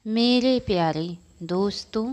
मेरे प्यारे दोस्तों,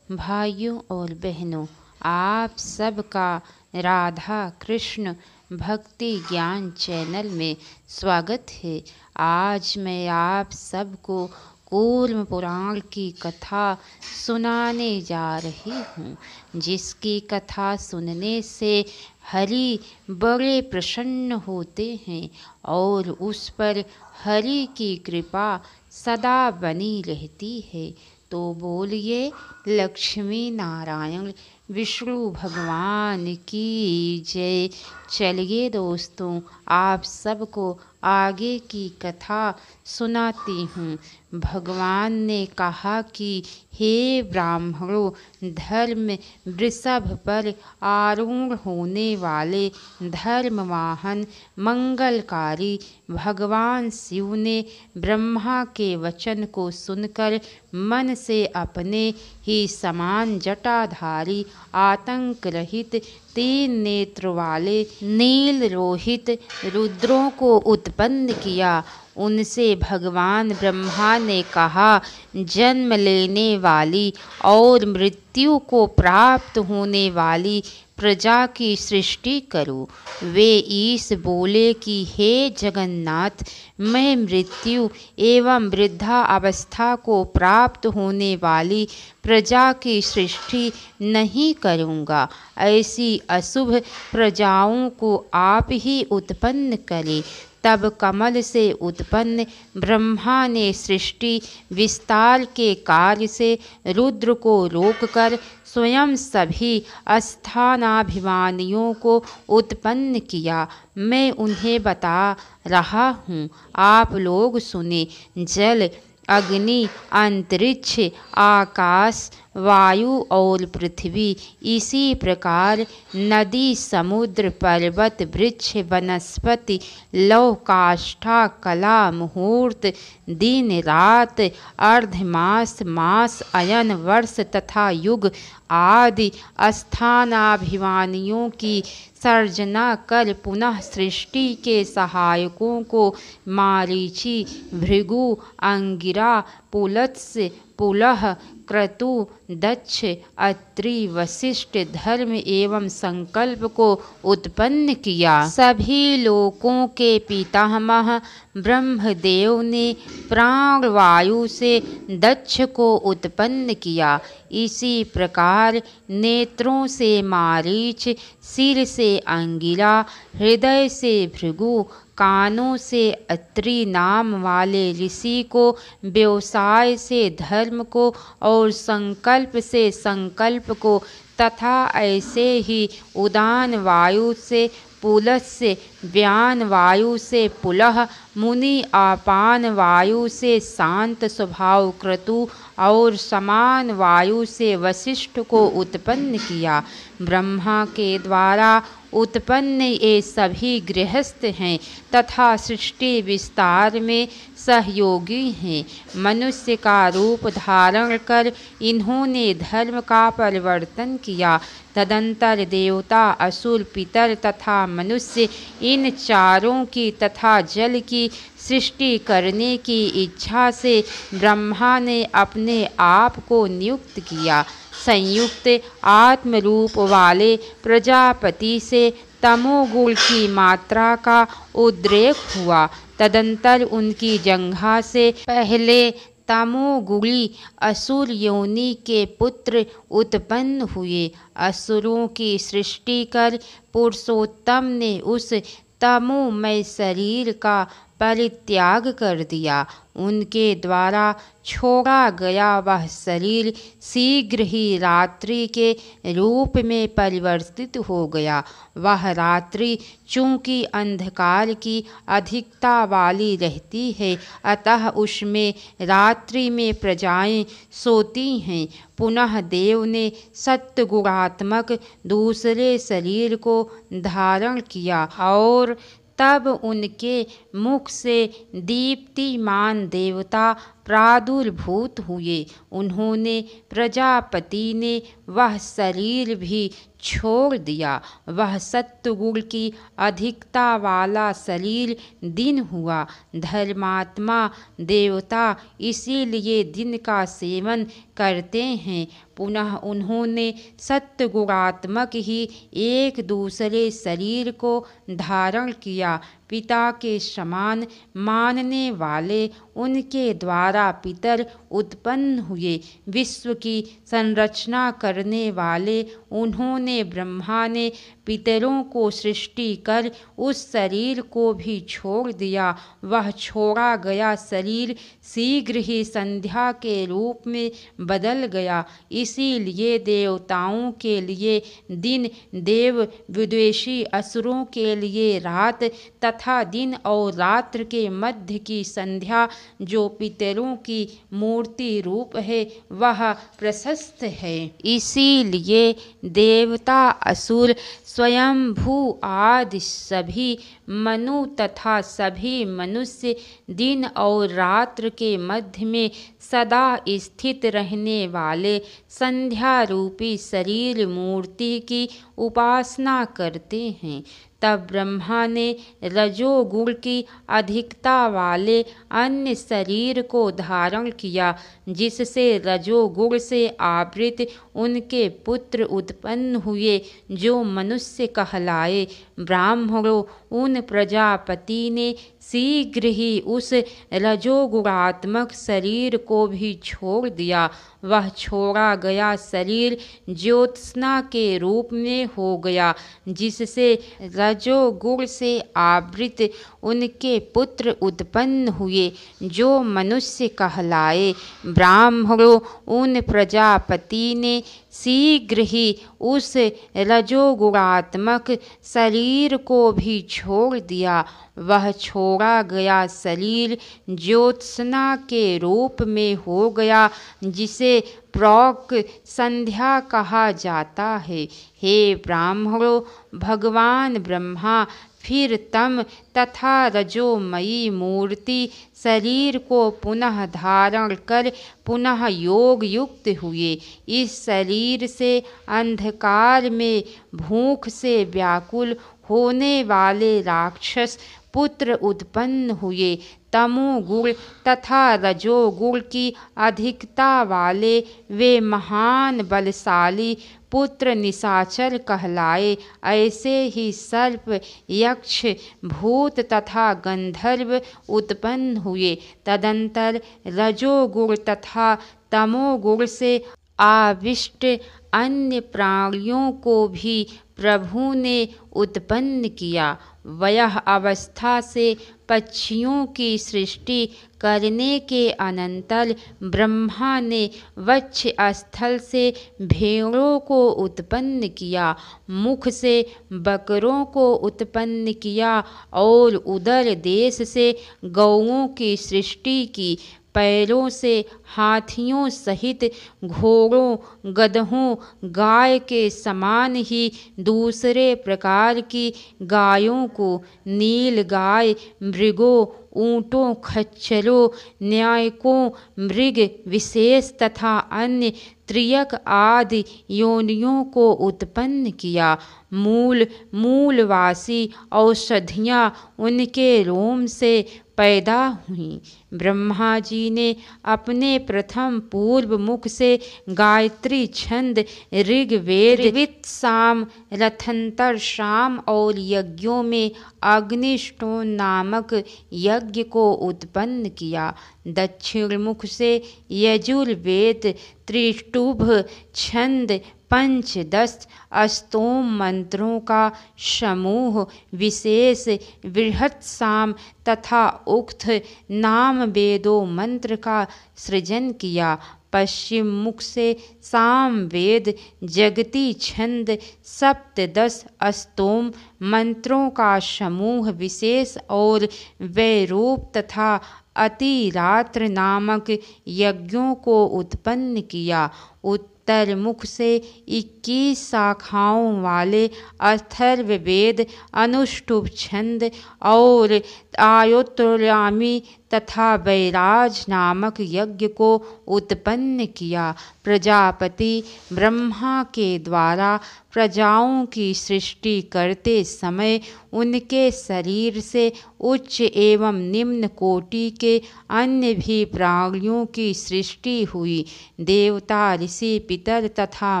भाइयों और बहनों, आप सबका राधा कृष्ण भक्ति ज्ञान चैनल में स्वागत है। आज मैं आप सबको कूर्म पुराण की कथा सुनाने जा रही हूँ, जिसकी कथा सुनने से हरि बड़े प्रसन्न होते हैं और उस पर हरि की कृपा सदा बनी रहती है। तो बोलिए लक्ष्मी नारायण विष्णु भगवान की जय। चलिए दोस्तों, आप सबको आगे की कथा सुनाती हूँ। भगवान ने कहा कि हे ब्राह्मणों, धर्म वृषभ पर आरूढ़ होने वाले धर्मवाहन मंगलकारी भगवान शिव ने ब्रह्मा के वचन को सुनकर मन से अपने ही समान जटाधारी आतंक रहित 3 नेत्र वाले नील रोहित रुद्रों को उत्पन्न किया। उनसे भगवान ब्रह्मा ने कहा, जन्म लेने वाली और मृत्यु को प्राप्त होने वाली प्रजा की सृष्टि करो। वे ईश बोले कि हे जगन्नाथ, मैं मृत्यु एवं वृद्धा अवस्था को प्राप्त होने वाली प्रजा की सृष्टि नहीं करूँगा। ऐसी अशुभ प्रजाओं को आप ही उत्पन्न करें। तब कमल से उत्पन्न ब्रह्मा ने सृष्टि विस्तार के कार्य से रुद्र को रोककर स्वयं सभी स्थानाभिमानियों को उत्पन्न किया। मैं उन्हें बता रहा हूँ, आप लोग सुने। जल, अग्नि, अंतरिक्ष, आकाश, वायु और पृथ्वी, इसी प्रकार नदी, समुद्र, पर्वत, वृक्ष, वनस्पति, लौह, काष्ठा, कला, मुहूर्त, दिन रात, अर्धमास, मास, अयन, वर्ष तथा युग आदि स्थानाभिमानियों की सर्जना कर पुनः सृष्टि के सहायकों को मारीचि, भृगु, अंगिरा, पुलत्स्य, पुलह, क्रतु, दक्ष, अत्रि, वशिष्ठ, धर्म एवं संकल्प को उत्पन्न किया। सभी लोकों के पितामह ब्रह्मदेव ने प्राणवायु से दक्ष को उत्पन्न किया। इसी प्रकार नेत्रों से मारीच, सिर से अंगिरा, हृदय से भृगु, कानों से अत्रि नाम वाले ऋषि को, व्यवसाय से धर्म को और संकल्प से संकल्प को, तथा ऐसे ही उदान वायु से पुलस्स्य, व्यान वायु से पुलह, मुनि आपान वायु से शांत स्वभाव क्रतु और समान वायु से वशिष्ठ को उत्पन्न किया। ब्रह्मा के द्वारा उत्पन्न ये सभी गृहस्थ हैं तथा सृष्टि विस्तार में सहयोगी हैं। मनुष्य का रूप धारण कर इन्होंने धर्म का परिवर्तन किया। तदंतर देवता, असुर, पितर तथा मनुष्य, इन चारों की तथा जल की सृष्टि करने की इच्छा से ब्रह्मा ने अपने आप को नियुक्त किया। संयुक्त आत्मरूप वाले प्रजापति से तमोगुण की मात्रा का उद्रेक हुआ। तदंतर उनकी जंघा से पहले तमोगुणी असुर योनि के पुत्र उत्पन्न हुए। असुरों की सृष्टि कर पुरुषोत्तम ने उस तमोमय शरीर का परित्याग कर दिया। उनके द्वारा छोड़ा गया वह शरीर शीघ्र ही रात्रि के रूप में परिवर्तित हो गया। वह रात्रि चूँकि अंधकार की अधिकता वाली रहती है, अतः उसमें रात्रि में प्रजाएं सोती हैं। पुनः देव ने सत्गुणात्मक दूसरे शरीर को धारण किया और तब उनके मुख से दीप्तिमान देवता प्रादुर्भूत हुए। उन्होंने प्रजापति ने वह शरीर भी छोड़ दिया। वह सत्वगुण की अधिकता वाला शरीर दिन हुआ। धर्मात्मा देवता इसीलिए दिन का सेवन करते हैं। पुनः उन्होंने सत्वगुणात्मक ही एक दूसरे शरीर को धारण किया। पिता के समान मानने वाले उनके द्वारा पितर उत्पन्न हुए। विश्व की संरचना करने वाले उन्होंने ब्रह्मा ने पितरों को सृष्टि कर उस शरीर को भी छोड़ दिया। वह छोड़ा गया शरीर शीघ्र ही संध्या के रूप में बदल गया। इसीलिए देवताओं के लिए दिन, देव विद्वेषी असुरों के लिए रात तथा दिन और रात्र के मध्य की संध्या जो पितरों की मूर्ति रूप है वह प्रशस्त है। इसीलिए देवता, असुर, स्वयंभू आदि सभी मनु तथा सभी मनुष्य दिन और रात्र के मध्य में सदा स्थित रहने वाले संध्या रूपी शरीर मूर्ति की उपासना करते हैं। तब ब्रह्मा ने रजोगुण की अधिकता वाले अन्य शरीर को धारण किया, जिससे रजोगुण से आवृत उनके पुत्र उत्पन्न हुए जो मनुष्य कहलाए। ब्राह्मणों, उन प्रजापति ने शीघ्र ही उस रजोगुणात्मक शरीर को भी छोड़ दिया। वह छोड़ा गया शरीर ज्योत्सना के रूप में हो गया, जिससे रजोगुण से आवृत उनके पुत्र उत्पन्न हुए जो मनुष्य कहलाए। ब्राह्मणों, उन प्रजापति ने शीघ्र ही उस रजोगुणात्मक शरीर को भी छोड़ दिया। वह छोड़ा गया शरीर ज्योत्सना के रूप में हो गया, जिसे प्रौक संध्या कहा जाता है। हे ब्राह्मणों, भगवान ब्रह्मा फिर तम तथा रजोमयी मूर्ति शरीर को पुनः धारण कर पुनः योग युक्त हुए। इस शरीर से अंधकार में भूख से व्याकुल होने वाले राक्षस पुत्र उत्पन्न हुए। तमोगुण तथा रजोगुण की अधिकता वाले वे महान बलशाली पुत्र निशाचर कहलाए। ऐसे ही सर्प, यक्ष, भूत तथा गंधर्व उत्पन्न हुए। तदंतर रजोगुण तथा तमोगुण से आविष्ट अन्य प्राणियों को भी प्रभु ने उत्पन्न किया। वह अवस्था से पक्षियों की सृष्टि करने के अनंतर ब्रह्मा ने वक्ष स्थल से भेड़ों को उत्पन्न किया, मुख से बकरों को उत्पन्न किया और उदर देश से गौओं की सृष्टि की। पैरों से हाथियों सहित घोड़ों, गधों, गाय के समान ही दूसरे प्रकार की गायों को, नील गाय, मृगों, ऊँटों, खच्चरों, न्यायकों, मृग विशेष तथा अन्य त्रियक आदि योनियों को उत्पन्न किया। मूलवासी औषधियाँ उनके रोम से पैदा हुई। ब्रह्मा जी ने अपने प्रथम पूर्व मुख से गायत्री छंद, ऋग्वेद, त्रिवित साम, रथंतर साम और यज्ञों में अग्निष्टोम नामक यज्ञ को उत्पन्न किया। दक्षिण मुख से यजुर्वेद, त्रिष्टुभ छंद, पंचदश अस्तोम मंत्रों का समूह विशेष बृहत् साम तथा उक्त नाम वेदों मंत्र का सृजन किया। पश्चिम मुख से सामवेद, जगती छंद, सप्तदश अस्तोम मंत्रों का समूह विशेष और वैरूप तथा अतिरात्र नामक यज्ञों को उत्पन्न किया। उत्तर मुख से 21 शाखाओं वाले अथर्ववेद, अनुष्टुप छंद और आयोत्तरामी तथा वैराज नामक यज्ञ को उत्पन्न किया। प्रजापति ब्रह्मा के द्वारा प्रजाओं की सृष्टि करते समय उनके शरीर से उच्च एवं निम्न कोटि के अन्य भी प्राणियों की सृष्टि हुई। देवता, ऋषि, पितर तथा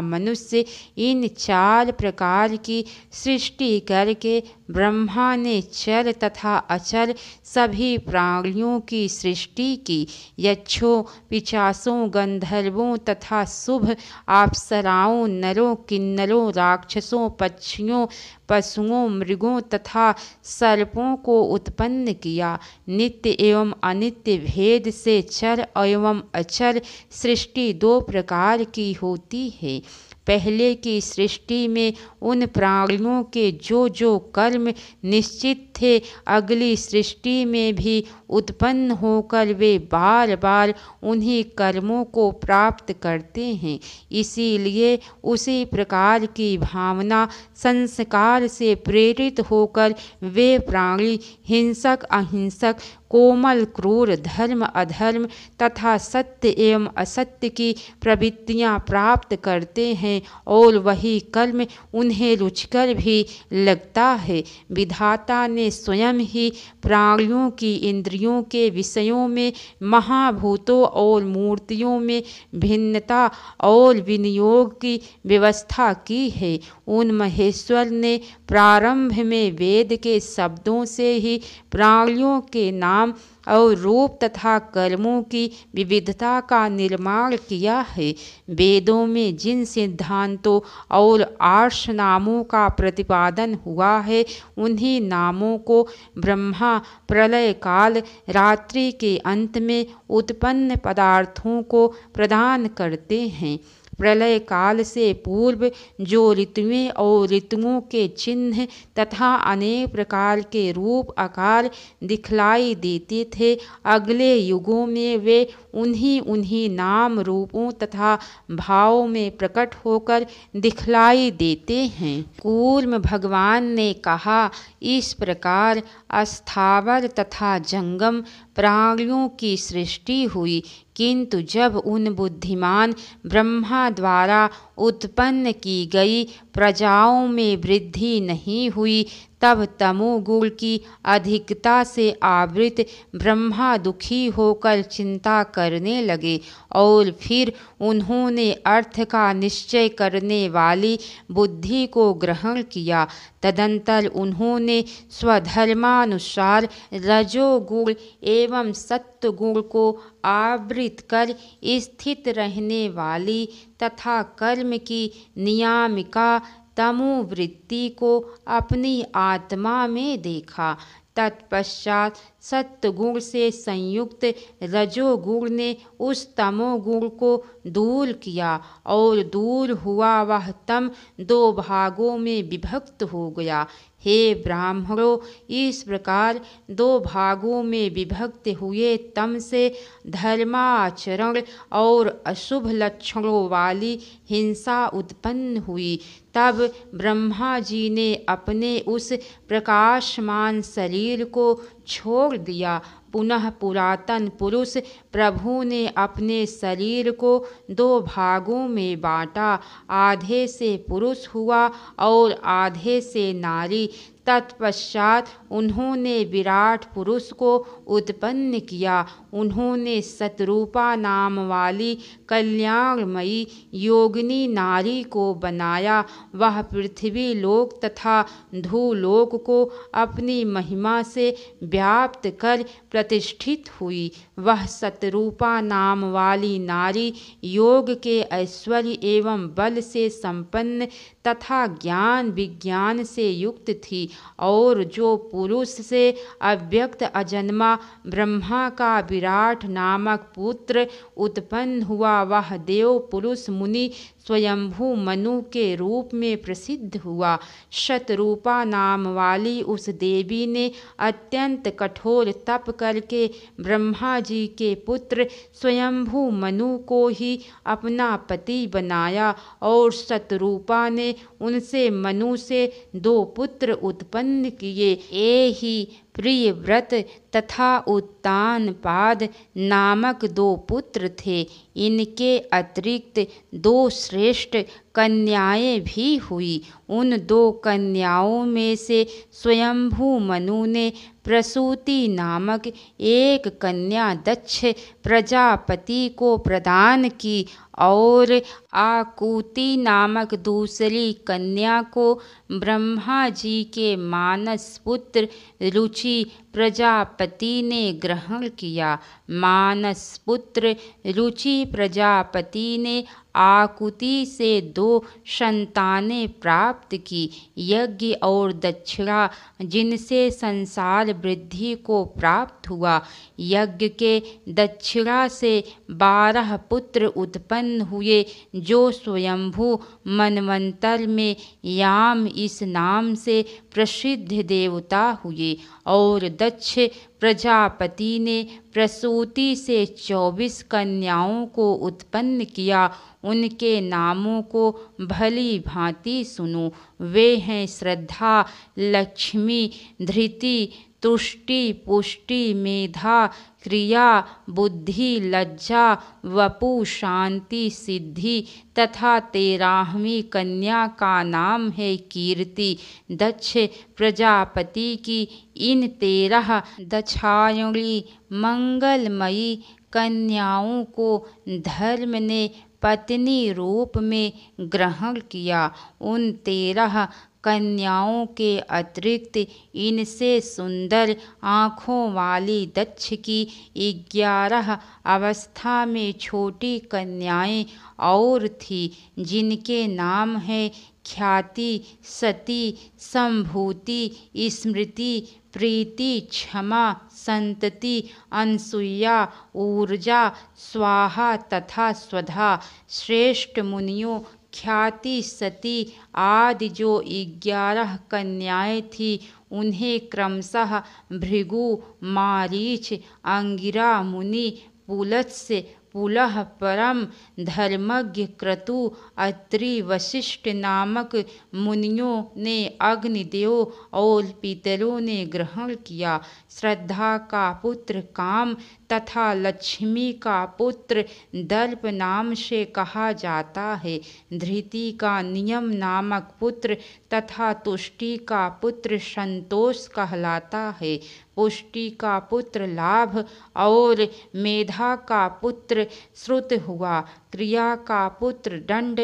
मनुष्य, इन 4 प्रकार की सृष्टि करके ब्रह्मा ने चर तथा अचर सभी प्राणियों की सृष्टि की। यक्षों, पिशाचों, गंधर्वों तथा शुभ अप्सराओं, नरों, किन्नरों, राक्षसों, पक्षियों, पशुओं, मृगों तथा सर्पों को उत्पन्न किया। नित्य एवं अनित्य भेद से चर एवं अचर सृष्टि 2 प्रकार की होती है। पहले की सृष्टि में उन प्राणियों के जो जो कर्म निश्चित थे, अगली सृष्टि में भी उत्पन्न होकर वे बार बार उन्हीं कर्मों को प्राप्त करते हैं। इसीलिए उसी प्रकार की भावना संस्कार से प्रेरित होकर वे प्राणी हिंसक, अहिंसक, कोमल, क्रूर, धर्म, अधर्म तथा सत्य एवं असत्य की प्रवृत्तियाँ प्राप्त करते हैं और वही कर्म उन्हें रुचिकर भी लगता है। विधाता ने स्वयं ही प्राणियों की इंद्रियों के विषयों में महाभूतों और मूर्तियों में भिन्नता और विनियोग की व्यवस्था की है। उन महेश्वर ने प्रारंभ में वेद के शब्दों से ही प्राणियों के नाम और रूप तथा कर्मों की विविधता का निर्माण किया है। वेदों में जिन सिद्धांतों और आर्ष नामों का प्रतिपादन हुआ है, उन्हीं नामों को ब्रह्मा प्रलय काल रात्रि के अंत में उत्पन्न पदार्थों को प्रदान करते हैं। प्रलय काल से पूर्व जो ऋतुएं और ऋतुओं के चिन्ह तथा अनेक प्रकार के रूप आकार दिखलाई देते थे, अगले युगों में वे उन्हीं नाम रूपों तथा भावों में प्रकट होकर दिखलाई देते हैं। कूर्म भगवान ने कहा, इस प्रकार अस्थावर तथा जंगम प्राणियों की सृष्टि हुई, किंतु जब उन बुद्धिमान ब्रह्मा द्वारा उत्पन्न की गई प्रजाओं में वृद्धि नहीं हुई, तब तमोगुण की अधिकता से आवृत ब्रह्मा दुखी होकर चिंता करने लगे और फिर उन्होंने अर्थ का निश्चय करने वाली बुद्धि को ग्रहण किया। तदंतर उन्होंने स्वधर्मानुसार रजोगुण एवं सत्वगुण को आवृत कर स्थित रहने वाली तथा कर्म की नियामिका तमोवृत्ति को अपनी आत्मा में देखा। तत्पश्चात सत्वगुण से संयुक्त रजोगुण ने उस तमोगुण को दूर किया और दूर हुआ वह तम 2 भागों में विभक्त हो गया। हे ब्राह्मणों, इस प्रकार 2 भागों में विभक्त हुए तम से धर्माचरण और अशुभ लक्षणों वाली हिंसा उत्पन्न हुई। तब ब्रह्मा जी ने अपने उस प्रकाशमान शरीर को छोड़ दिया। पुनः पुरातन पुरुष प्रभु ने अपने शरीर को 2 भागों में बांटा, आधे से पुरुष हुआ और आधे से नारी। तत्पश्चात उन्होंने विराट पुरुष को उत्पन्न किया। उन्होंने शतरूपा नाम वाली कल्याणमयी योगिनी नारी को बनाया। वह पृथ्वी लोक तथा धूलोक को अपनी महिमा से व्याप्त कर प्रतिष्ठित हुई। वह शतरूपा नाम वाली नारी योग के ऐश्वर्य एवं बल से संपन्न तथा ज्ञान विज्ञान से युक्त थी और जो पुरुष से अव्यक्त अजन्मा ब्रह्मा का विराट नामक पुत्र उत्पन्न हुआ, वह देव पुरुष मुनि स्वयंभू मनु के रूप में प्रसिद्ध हुआ। शतरूपा नाम वाली उस देवी ने अत्यंत कठोर तप करके ब्रह्मा जी के पुत्र स्वयंभू मनु को ही अपना पति बनाया और शतरूपा ने उनसे मनु से 2 पुत्र उत्पन्न किए। ये ही प्रिय व्रत तथा उत्तानपाद नामक 2 पुत्र थे। इनके अतिरिक्त 2 श्रेष्ठ कन्याएं भी हुई। उन 2 कन्याओं में से स्वयंभू मनु ने प्रसूति नामक एक कन्या दक्ष प्रजापति को प्रदान की और आकुति नामक दूसरी कन्या को ब्रह्मा जी के मानस पुत्र रुचि प्रजापति ने ग्रहण किया। मानस पुत्र रुचि प्रजापति ने आकुति से 2 संतानें प्राप्त की। यज्ञ और दक्षिणा जिनसे संसार वृद्धि को प्राप्त हुआ। यज्ञ के दक्षिणा से 12 पुत्र उत्पन्न हुए, जो स्वयंभू मनवंतर में याम इस नाम से प्रसिद्ध देवता हुए। और दक्ष प्रजापति ने प्रसूति से 24 कन्याओं को उत्पन्न किया। उनके नामों को भली भांति सुनो। वे हैं श्रद्धा, लक्ष्मी, धृति, तुष्टि, पुष्टि, मेधा, क्रिया, बुद्धि, लज्जा, वपु, शांति, सिद्धि तथा 13वीं कन्या का नाम है कीर्ति। दक्ष प्रजापति की इन 13 दक्षायणी मंगलमयी कन्याओं को धर्म ने पत्नी रूप में ग्रहण किया। उन 13 कन्याओं के अतिरिक्त इनसे सुंदर आँखों वाली दक्ष की 11 अवस्था में छोटी कन्याएं और थी, जिनके नाम है ख्याति, सती, संभूति, स्मृति, प्रीति, क्षमा, संतति, अनसुईया, ऊर्जा, स्वाहा तथा स्वधा। श्रेष्ठ मुनियों, ख्याति, सती आदि जो 11 कन्याएं थी, उन्हें क्रमशः भृगु, मारीच, अंगिरा मुनि, पुलत्स्य, पुलह, परम धर्मज्ञ, क्रतु, अत्रि, वशिष्ठ नामक मुनियों ने, अग्निदेव और पितरों ने ग्रहण किया। श्रद्धा का पुत्र काम तथा लक्ष्मी का पुत्र दर्प नाम से कहा जाता है। धृति का नियम नामक पुत्र तथा तुष्टि का पुत्र संतोष कहलाता है। पुष्टि का पुत्र लाभ और मेधा का पुत्र श्रुत हुआ। क्रिया का पुत्र दंड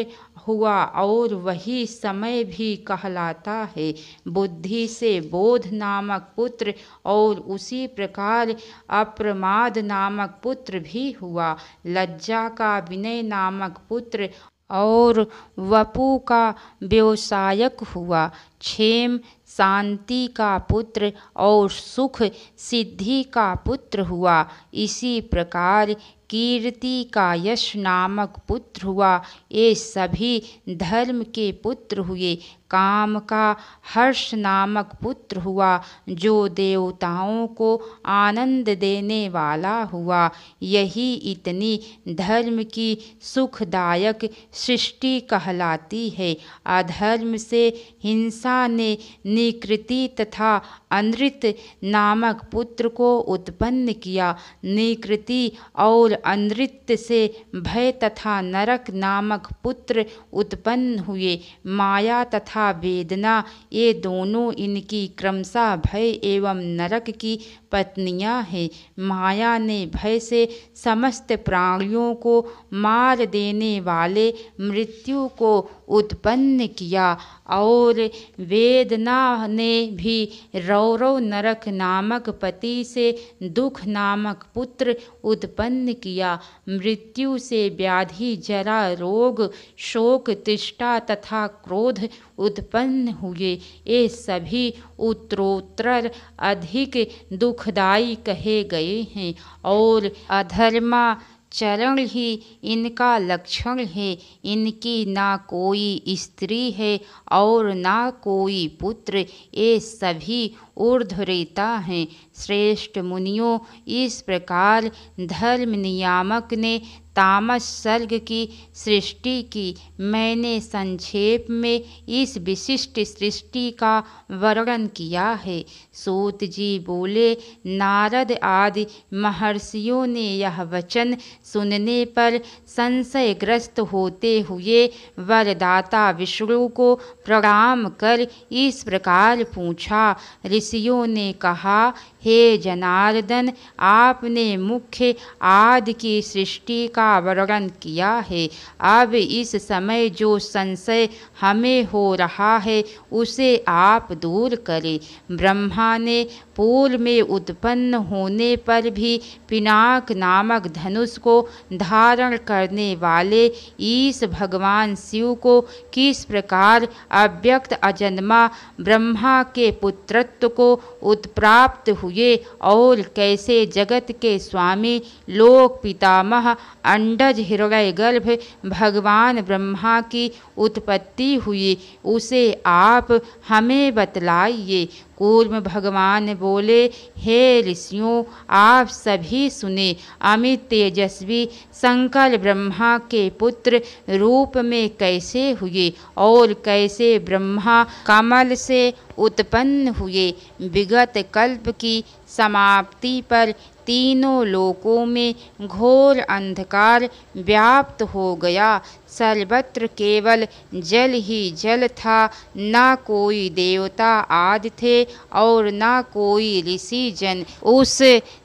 हुआ और वही समय भी कहलाता है। बुद्धि से बोध नामक पुत्र और उसी प्रकार अप्रमाद नामक पुत्र भी हुआ। लज्जा का विनय नामक पुत्र और वपु का व्यवसायक हुआ। क्षेम शांति का पुत्र और सुख सिद्धि का पुत्र हुआ। इसी प्रकार कीर्ति का यश नामक पुत्र हुआ। ये सभी धर्म के पुत्र हुए। काम का हर्ष नामक पुत्र हुआ, जो देवताओं को आनंद देने वाला हुआ। यही इतनी धर्म की सुखदायक सृष्टि कहलाती है। अधर्म से हिंसा ने निकृति तथा अनृत नामक पुत्र को उत्पन्न किया। निकृति और अनृत से भय तथा नरक नामक पुत्र उत्पन्न हुए। माया तथा वेदना, ये दोनों इनकी क्रमशः भय एवं नरक की पत्नियां हैं। माया ने भय से समस्त प्राणियों को मार देने वाले मृत्यु को उत्पन्न किया और वेदना ने भी रौरव नरक नामक पति से दुख नामक पुत्र उत्पन्न किया। मृत्यु से व्याधि, जरा, रोग, शोक, तृष्णा तथा क्रोध उत्पन्न हुए। ये सभी उत्तरोत्तर अधिक दुखदायी कहे गए हैं और अधर्मा चरण ही इनका लक्षण है। इनकी ना कोई स्त्री है और ना कोई पुत्र, ये सभी ऊर्ध्वरेता हैं। श्रेष्ठ मुनियों, इस प्रकार धर्म नियामक ने तामस सर्ग की सृष्टि की। मैंने संक्षेप में इस विशिष्ट सृष्टि का वर्णन किया है। सूत जी बोले, नारद आदि महर्षियों ने यह वचन सुनने पर संशयग्रस्त होते हुए वरदाता विष्णु को प्रणाम कर इस प्रकार पूछा। ऋषियों ने कहा, हे जनार्दन, आपने मुख्य आदि की सृष्टि का वर्णन किया है। अब इस समय जो संशय हमें हो रहा है उसे आप दूर करें। ब्रह्मा ने पूर्व में उत्पन्न होने पर भी पिनाक नामक धनुष को धारण करने वाले ईश भगवान शिव को किस प्रकार अव्यक्त अजन्मा ब्रह्मा के पुत्रत्व को उत्प्राप्त हुए और कैसे जगत के स्वामी लोक पितामह अंडज हृदय गर्भ भगवान ब्रह्मा की उत्पत्ति हुई, उसे आप हमें बतलाइए। कूर्म भगवान बोले, हे ऋषियों, आप सभी सुने। अमित तेजस्वी शंकर ब्रह्मा के पुत्र रूप में कैसे हुए और कैसे ब्रह्मा कमल से उत्पन्न हुए। विगत कल्प की समाप्ति पर तीनों लोकों में घोर अंधकार व्याप्त हो गया। सर्वत्र केवल जल ही जल था। ना कोई देवता आदि थे और ना कोई ऋषि जन। उस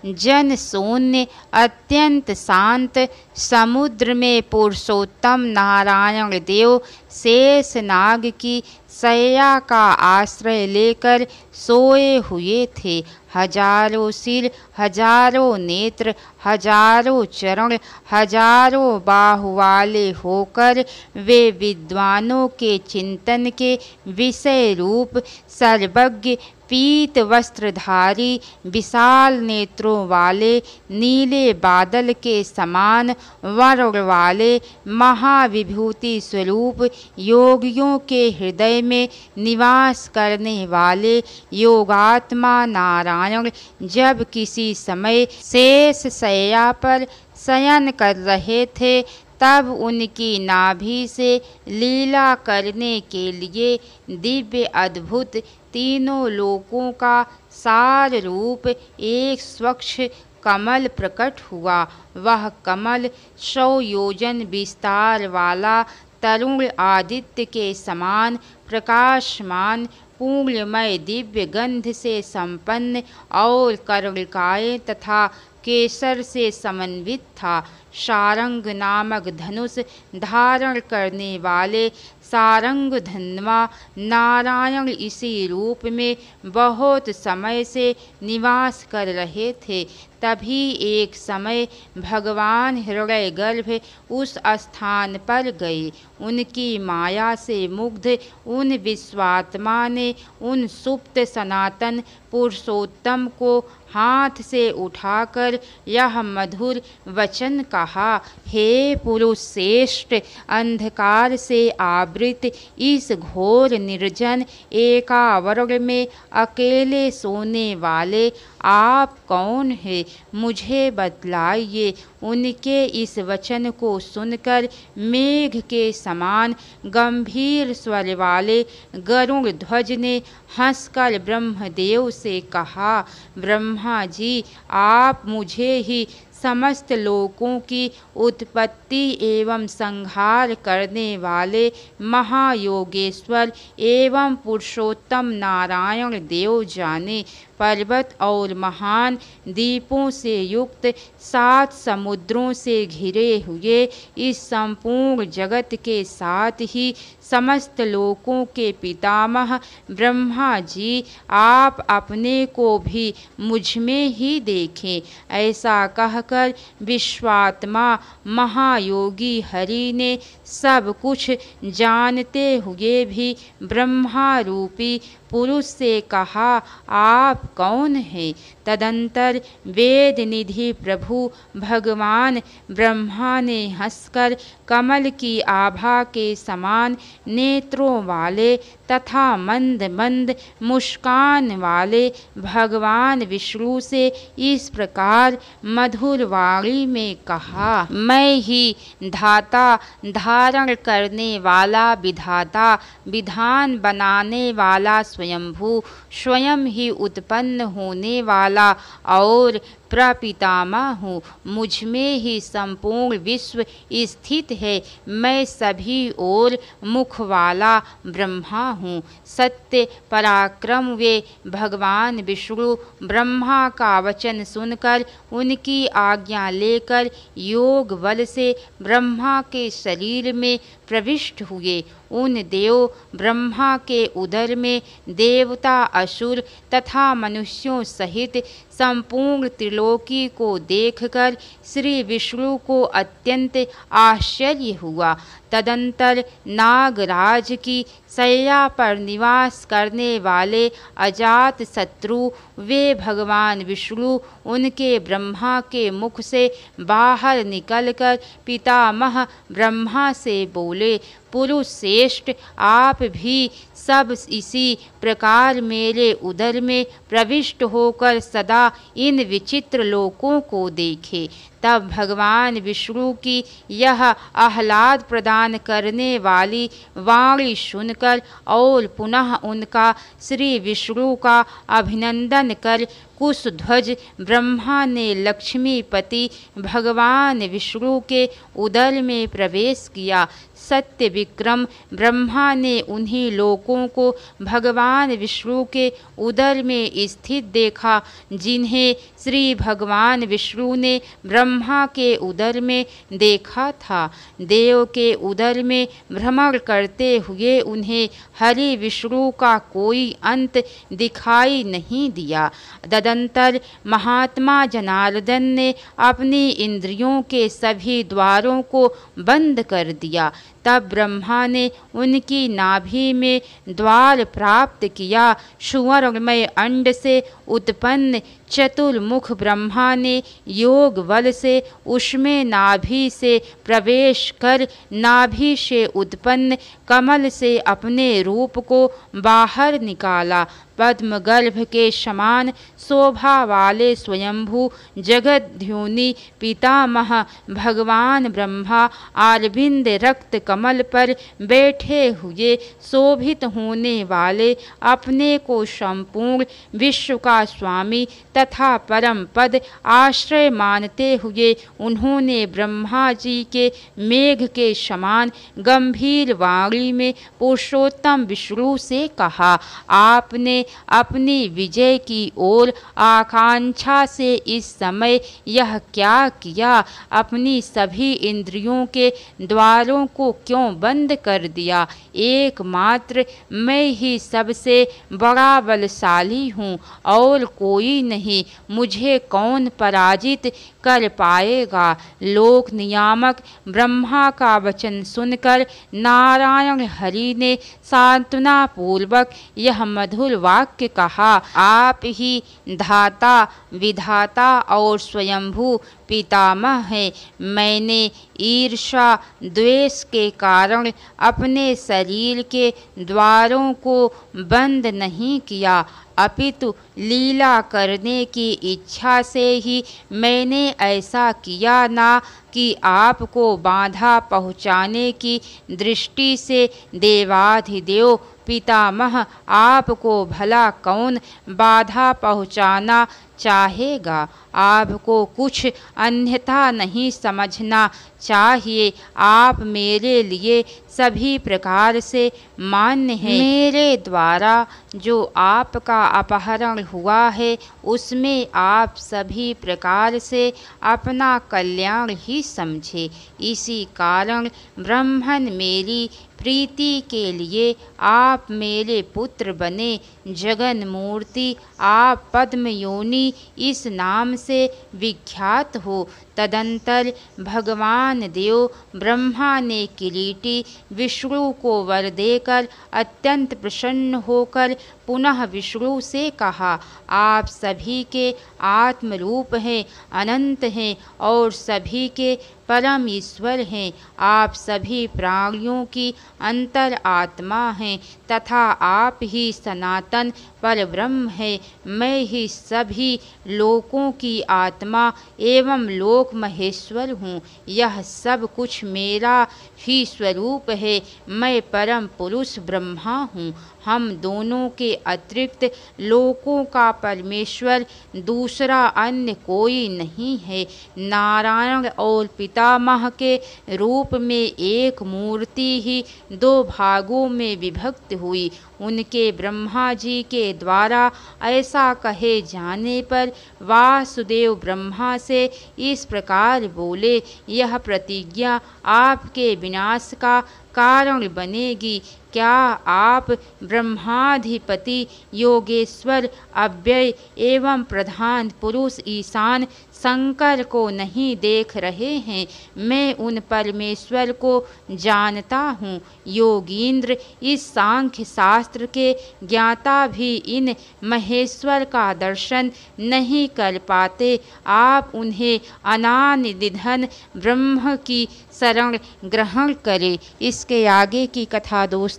जन शून्य अत्यंत शांत समुद्र में पुरुषोत्तम नारायण देव शेष नाग की शैया का आश्रय लेकर सोए हुए थे। हजारों सिर, हजारों नेत्र, हजारों चरण, हजारों बाहु वाले होकर वे विद्वानों के चिंतन के विषय रूप सर्वज्ञ पीत वस्त्रधारी विशाल नेत्रों वाले नीले बादल के समान वर्ण वाले महाविभूति स्वरूप योगियों के हृदय में निवास करने वाले योगात्मा नारायण जब किसी समय शेष शैया पर शयन कर रहे थे तब उनकी नाभि से लीला करने के लिए दिव्य अद्भुत तीनों लोकों का सार रूप एक स्वच्छ कमल प्रकट हुआ। वह कमल 100 योजन विस्तार वाला तरुण आदित्य के समान प्रकाशमान पूर्णमय दिव्य गंध से संपन्न और कर्णिकाएं तथा केसर से समन्वित था। सारंग नामक धनुष धारण करने वाले सारंग धन्वा नारायण इसी रूप में बहुत समय से निवास कर रहे थे। तभी एक समय भगवान हृदय गर्भ उस स्थान पर गए। उनकी माया से मुग्ध उन विश्वात्मा ने उन सुप्त सनातन पुरुषोत्तम को हाथ से उठाकर यह मधुर वचन कहा, हे पुरुष श्रेष्ठ, अंधकार से आवृत इस घोर निर्जन एकावरण में अकेले सोने वाले आप कौन हैं? मुझे बतलाइए। उनके इस वचन को सुनकर मेघ के समान गंभीर स्वर वाले गरुड़ ध्वज ने हंसकर ब्रह्मदेव से कहा, ब्रह्मा जी, आप मुझे ही समस्त लोकों की उत्पत्ति एवं संहार करने वाले महायोगेश्वर एवं पुरुषोत्तम नारायण देव जाने। पर्वत और महान द्वीपों से युक्त 7 समुद्रों से घिरे हुए इस संपूर्ण जगत के साथ ही समस्त लोकों के पितामह ब्रह्मा जी, आप अपने को भी मुझ में ही देखें। ऐसा कहकर विश्वात्मा महायोगी हरि ने सब कुछ जानते हुए भी ब्रह्मा रूपी पुरुष से कहा, आप कौन हैं? तदंतर वेद निधि प्रभु भगवान ब्रह्मा ने हंसकर कमल की आभा के समान नेत्रों वाले तथा मंद मंद मुस्कान वाले भगवान विष्णु से इस प्रकार मधुर वाणी में कहा, मैं ही धाता, धारण करने वाला विधाता, विधान बनाने वाला स्वयंभू, स्वयं ही उत्पन्न होने वाला और प्रपितामह हूँ। मुझ में ही संपूर्ण विश्व स्थित है। मैं सभी ओर मुख वाला ब्रह्मा हूँ। सत्य पराक्रम वे भगवान विष्णु ब्रह्मा का वचन सुनकर उनकी आज्ञा लेकर योग बल से ब्रह्मा के शरीर में प्रविष्ट हुए। उन देव ब्रह्मा के उदर में देवता, असुर तथा मनुष्यों सहित संपूर्ण त्रिलोकी को देखकर श्री विष्णु को अत्यंत आश्चर्य हुआ। तदंतर नागराज की शैया पर निवास करने वाले अजात शत्रु वे भगवान विष्णु उनके ब्रह्मा के मुख से बाहर निकलकर पितामह ब्रह्मा से बोले, पुरुष श्रेष्ठ, आप भी सब इसी प्रकार मेरे उदर में प्रविष्ट होकर सदा इन विचित्र लोकों को देखे। तब भगवान विष्णु की यह आह्लाद प्रदान करने वाली वाणी सुनकर और पुनः उनका श्री विष्णु का अभिनंदन कर कुशध्वज ब्रह्मा ने लक्ष्मीपति भगवान विष्णु के उदर में प्रवेश किया। सत्य विक्रम ब्रह्मा ने उन्हीं लोकों को भगवान विष्णु के उदर में स्थित देखा जिन्हें श्री भगवान विष्णु ने ब्रह्मा के उदर में देखा था। देव के उदर में भ्रमण करते हुए उन्हें हरि विष्णु का कोई अंत दिखाई नहीं दिया। तदंतर महात्मा जनार्दन ने अपनी इंद्रियों के सभी द्वारों को बंद कर दिया। तब ब्रह्मा ने उनकी नाभि में द्वार प्राप्त किया। सुवर्णमय अंड से उत्पन्न चतुर्मुख ब्रह्मा ने योग बल से उसमें नाभि से प्रवेश कर नाभि से उत्पन्न कमल से अपने रूप को बाहर निकाला। पद्मगर्भ के समान शोभा वाले स्वयंभू जगद्योनि पितामह भगवान ब्रह्मा अरविंद रक्त कमल पर बैठे हुए शोभित होने वाले अपने को संपूर्ण विश्व का स्वामी तथा परम पद आश्रय मानते हुए उन्होंने ब्रह्मा जी के मेघ के समान गंभीर वाणी में पुरुषोत्तम विष्णु से कहा, आपने अपनी विजय की ओर आकांक्षा से इस समय यह क्या किया? अपनी सभी इंद्रियों के द्वारों को क्यों बंद कर दिया? एकमात्र मैं ही सबसे बड़ा बलशाली हूँ और कोई नहीं। मुझे कौन पराजित कर पाएगा? लोक नियामक ब्रह्मा का वचन सुनकर नारायण हरि ने सांत्वना पूर्वक यह मधुर वाक्य कहा, आप ही धाता, विधाता और स्वयंभू पितामह है। मैंने ईर्षा द्वेष के कारण अपने शरीर के द्वारों को बंद नहीं किया, अपितु लीला करने की इच्छा से ही मैंने ऐसा किया, ना कि आपको बाधा पहुँचाने की दृष्टि से। देवाधिदेव पितामह, आपको भला कौन बाधा पहुँचाना चाहेगा? आपको कुछ अन्यथा नहीं समझना चाहिए। आप मेरे लिए सभी प्रकार से मान्य हैं। मेरे द्वारा जो आपका अपहरण हुआ है उसमें आप सभी प्रकार से अपना कल्याण ही समझे। इसी कारण ब्रह्मन मेरी प्रीति के लिए आप मेरे पुत्र बने। जगन मूर्ति आप पद्मयोनि इस नाम से विख्यात हो। तदंतर भगवान देव ब्रह्मा ने किरीटी विष्णु को वर देकर अत्यंत प्रसन्न होकर पुनः विष्णु से कहा, आप सभी के आत्मरूप हैं, अनंत हैं और सभी के परम ईश्वर हैं। आप सभी प्राणियों की अंतर आत्मा हैं तथा आप ही सनातन पर ब्रह्म है। मैं ही सभी लोकों की आत्मा एवं लोक महेश्वर हूँ। यह सब कुछ मेरा ही स्वरूप है। मैं परम पुरुष ब्रह्मा हूँ। हम दोनों के अतिरिक्त लोकों का परमेश्वर दूसरा अन्य कोई नहीं है। नारायण और पितामह के रूप में एक मूर्ति ही दो भागों में विभक्त हुई। उनके ब्रह्मा जी के द्वारा ऐसा कहे जाने पर वासुदेव ब्रह्मा से इस प्रकार बोले, यह प्रतिज्ञा आपके विनाश का कारण बनेगी। क्या आप ब्रह्माधिपति योगेश्वर अव्यय एवं प्रधान पुरुष ईशान शंकर को नहीं देख रहे हैं? मैं उन परमेश्वर को जानता हूँ। योगींद्र इस सांख्य शास्त्र के ज्ञाता भी इन महेश्वर का दर्शन नहीं कर पाते। आप उन्हें अनादिनिधन ब्रह्म की शरण ग्रहण करें। इसके आगे की कथा दोस्तों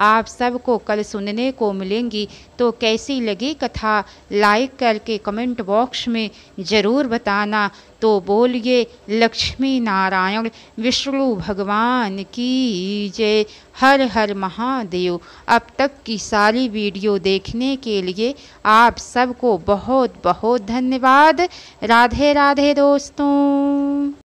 आप सबको कल सुनने को मिलेंगी। तो कैसी लगी कथा लाइक करके कमेंट बॉक्स में ज़रूर बताना। तो बोलिए लक्ष्मी नारायण विष्णु भगवान की जय। हर हर महादेव। अब तक की सारी वीडियो देखने के लिए आप सबको बहुत बहुत धन्यवाद। राधे राधे दोस्तों।